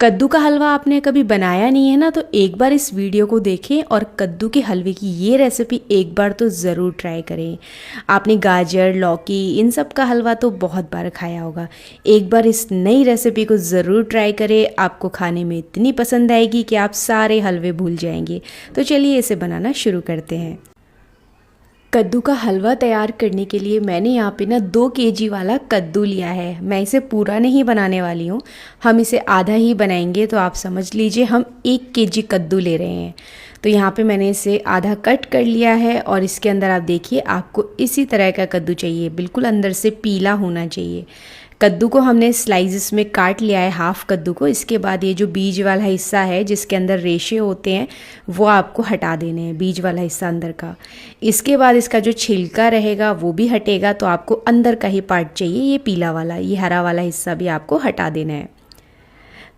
कद्दू का हलवा आपने कभी बनाया नहीं है ना, तो एक बार इस वीडियो को देखें और कद्दू के हलवे की ये रेसिपी एक बार तो ज़रूर ट्राई करें। आपने गाजर, लौकी इन सब का हलवा तो बहुत बार खाया होगा। एक बार इस नई रेसिपी को ज़रूर ट्राई करें, आपको खाने में इतनी पसंद आएगी कि आप सारे हलवे भूल जाएंगे। तो चलिए इसे बनाना शुरू करते हैं। कद्दू का हलवा तैयार करने के लिए मैंने यहाँ पे ना 2 केजी वाला कद्दू लिया है। मैं इसे पूरा नहीं बनाने वाली हूँ, हम इसे आधा ही बनाएंगे। तो आप समझ लीजिए हम 1 केजी कद्दू ले रहे हैं। तो यहाँ पे मैंने इसे आधा कट कर लिया है और इसके अंदर आप देखिए आपको इसी तरह का कद्दू चाहिए, बिल्कुल अंदर से पीला होना चाहिए। कद्दू को हमने स्लाइसेस में काट लिया है, हाफ कद्दू को। इसके बाद ये जो बीज वाला हिस्सा है जिसके अंदर रेशे होते हैं वो आपको हटा देने हैं, बीज वाला हिस्सा अंदर का। इसके बाद इसका जो छिलका रहेगा वो भी हटेगा, तो आपको अंदर का ही पार्ट चाहिए, ये पीला वाला, ये हरा वाला हिस्सा भी आपको हटा देना है।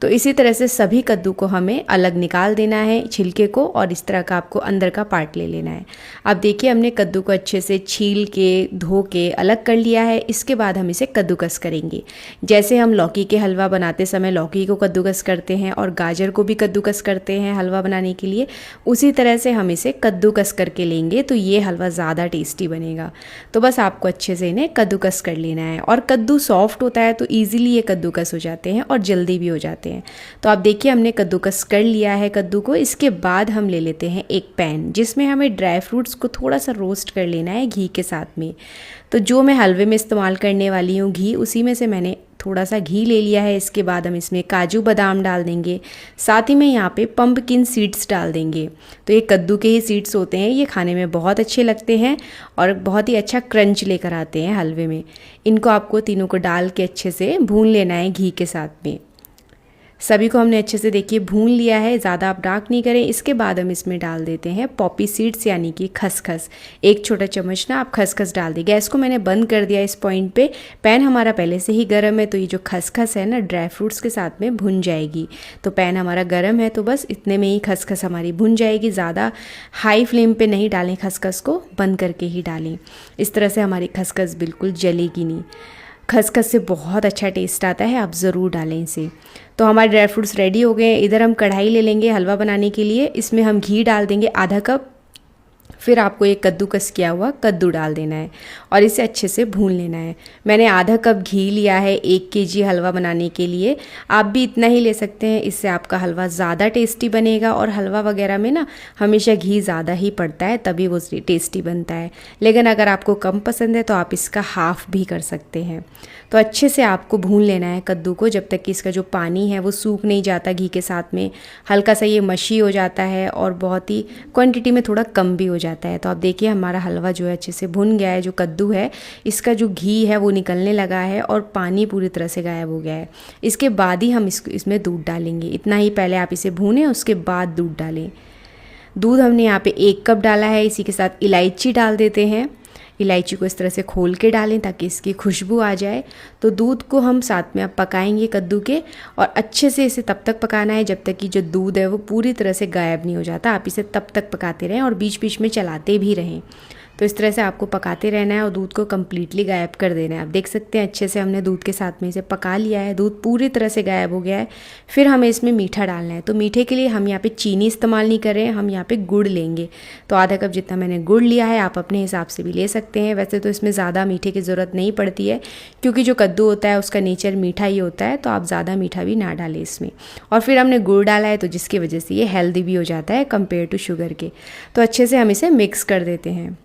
तो इसी तरह से सभी कद्दू को हमें अलग निकाल देना है, छिलके को, और इस तरह का आपको अंदर का पार्ट ले लेना है। अब देखिए हमने कद्दू को अच्छे से छील के धो के अलग कर लिया है। इसके बाद हम इसे कद्दूकस करेंगे। जैसे हम लौकी के हलवा बनाते समय लौकी को कद्दूकस करते हैं और गाजर को भी कद्दूकस करते हैं हलवा बनाने के लिए, उसी तरह से हम इसे कद्दूकस करके लेंगे तो ये हलवा ज़्यादा टेस्टी बनेगा। तो बस आपको अच्छे से इन्हें कद्दूकस कर लेना है। और कद्दू सॉफ्ट होता है तो ईजिली ये कद्दूकस हो जाते हैं और जल्दी भी हो जाते हैं। तो आप देखिए हमने कद्दूकस कर लिया है कद्दू को। इसके बाद हम ले लेते हैं एक पैन जिसमें हमें ड्राई फ्रूट्स को थोड़ा सा रोस्ट कर लेना है घी के साथ में। तो जो मैं हलवे में इस्तेमाल करने वाली हूँ घी, उसी में से मैंने थोड़ा सा घी ले लिया है। इसके बाद हम इसमें काजू बादाम डाल देंगे, साथ ही में यहाँ पे पंपकिन सीड्स डाल देंगे। तो ये कद्दू के ही सीड्स होते हैं, ये खाने में बहुत अच्छे लगते हैं और बहुत ही अच्छा क्रंच लेकर आते हैं हलवे में। इनको आपको तीनों को डाल के अच्छे से भून लेना है घी के साथ में। सभी को हमने अच्छे से देखिए भून लिया है, ज़्यादा आप डार्क नहीं करें। इसके बाद हम इसमें डाल देते हैं पॉपी सीड्स यानी कि खसखस। 1 छोटा चम्मच ना आप खसखस डाल दें। गैस को मैंने बंद कर दिया इस पॉइंट पे। पैन हमारा पहले से ही गर्म है, तो ये जो खसखस है ना ड्राई फ्रूट्स के साथ में भुन जाएगी। तो पैन हमारा गर्म है, तो बस इतने में ही खसखस हमारी भुन जाएगी। ज़्यादा हाई फ्लेम पर नहीं डालें, खसखस को बंद करके ही डालें। इस तरह से हमारी खसखस बिल्कुल जलेगी नहीं। खसखस से बहुत अच्छा टेस्ट आता है, आप ज़रूर डालें इसे। तो हमारे ड्राई फ्रूट्स रेडी हो गए। इधर हम कढ़ाई ले लेंगे हलवा बनाने के लिए। इसमें हम घी डाल देंगे आधा कप। फिर आपको एक कद्दूकस किया हुआ कद्दू डाल देना है और इसे अच्छे से भून लेना है। मैंने आधा कप घी लिया है 1 केजी हलवा बनाने के लिए। आप भी इतना ही ले सकते हैं, इससे आपका हलवा ज़्यादा टेस्टी बनेगा। और हलवा वगैरह में ना हमेशा घी ज़्यादा ही पड़ता है, तभी वो टेस्टी बनता है। लेकिन अगर आपको कम पसंद है तो आप इसका हाफ़ भी कर सकते हैं। तो अच्छे से आपको भून लेना है कद्दू को जब तक कि इसका जो पानी है वो सूख नहीं जाता घी के साथ में। हल्का सा ये मशी हो जाता है और बहुत ही क्वांटिटी में थोड़ा कम भी हो जाता है। तो आप देखिए हमारा हलवा जो है अच्छे से भुन गया है। जो कद्दू है इसका जो घी है वो निकलने लगा है और पानी पूरी तरह से गायब हो गया है। इसके बाद ही हम इसमें दूध डालेंगे। इतना ही पहले आप इसे भूनें, उसके बाद दूध डालें। दूध हमने यहाँ पे 1 कप डाला है। इसी के साथ इलायची डाल देते हैं। इलायची को इस तरह से खोल के डालें ताकि इसकी खुशबू आ जाए। तो दूध को हम साथ में अब पकाएंगे कद्दू के, और अच्छे से इसे तब तक पकाना है जब तक कि जो दूध है वो पूरी तरह से गायब नहीं हो जाता। आप इसे तब तक पकाते रहें और बीच बीच में चलाते भी रहें। तो इस तरह से आपको पकाते रहना है और दूध को कम्प्लीटली गायब कर देना है। आप देख सकते हैं अच्छे से हमने दूध के साथ में इसे पका लिया है। दूध पूरी तरह से गायब हो गया है। फिर हमें इसमें मीठा डालना है। तो मीठे के लिए हम यहाँ पे चीनी इस्तेमाल नहीं कर रहे हैं, हम यहाँ पे गुड़ लेंगे। तो आधा कप जितना मैंने गुड़ लिया है, आप अपने हिसाब से भी ले सकते हैं। वैसे तो इसमें ज़्यादा मीठे की ज़रूरत नहीं पड़ती है क्योंकि जो कद्दू होता है उसका नेचर मीठा ही होता है, तो आप ज़्यादा मीठा भी ना डालें इसमें। और फिर हमने गुड़ डाला है तो जिसकी वजह से ये हेल्दी भी हो जाता है कंपेयर टू शुगर के। तो अच्छे से हम इसे मिक्स कर देते हैं।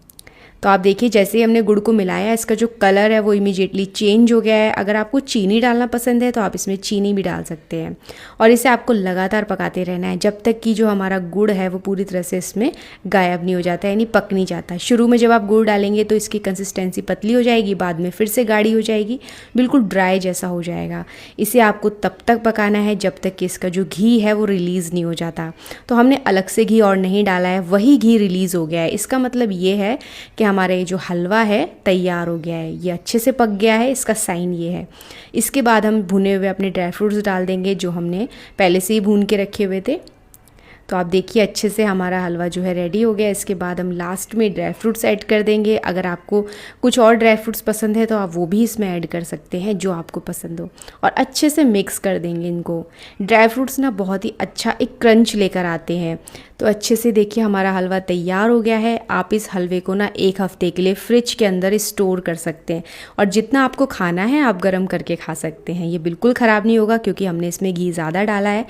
तो आप देखिए जैसे ही हमने गुड़ को मिलाया इसका जो कलर है वो इमीडिएटली चेंज हो गया है। अगर आपको चीनी डालना पसंद है तो आप इसमें चीनी भी डाल सकते हैं। और इसे आपको लगातार पकाते रहना है जब तक कि जो हमारा गुड़ है वो पूरी तरह से इसमें गायब नहीं हो जाता है, यानी पक नहीं जाता। शुरू में जब आप गुड़ डालेंगे तो इसकी कंसिस्टेंसी पतली हो जाएगी, बाद में फिर से गाढ़ी हो जाएगी, बिल्कुल ड्राई जैसा हो जाएगा। इसे आपको तब तक पकाना है जब तक कि इसका जो घी है वो रिलीज़ नहीं हो जाता। तो हमने अलग से घी और नहीं डाला है, वही घी रिलीज़ हो गया है। इसका मतलब ये है कि हमारा ये जो हलवा है तैयार हो गया है, ये अच्छे से पक गया है, इसका साइन ये है। इसके बाद हम भुने हुए अपने ड्राई फ्रूट्स डाल देंगे जो हमने पहले से ही भून के रखे हुए थे। तो आप देखिए अच्छे से हमारा हलवा जो है रेडी हो गया। इसके बाद हम लास्ट में ड्राई फ्रूट्स ऐड कर देंगे। अगर आपको कुछ और ड्राई फ्रूट्स पसंद है तो आप वो भी इसमें ऐड कर सकते हैं, जो आपको पसंद हो। और अच्छे से मिक्स कर देंगे इनको। ड्राई फ्रूट्स ना बहुत ही अच्छा एक क्रंच लेकर आते हैं। तो अच्छे से देखिए हमारा हलवा तैयार हो गया है। आप इस हलवे को ना 1 हफ्ते के लिए फ्रिज के अंदर स्टोर कर सकते हैं, और जितना आपको खाना है आप गर्म करके खा सकते हैं। ये बिल्कुल ख़राब नहीं होगा क्योंकि हमने इसमें घी ज़्यादा डाला है।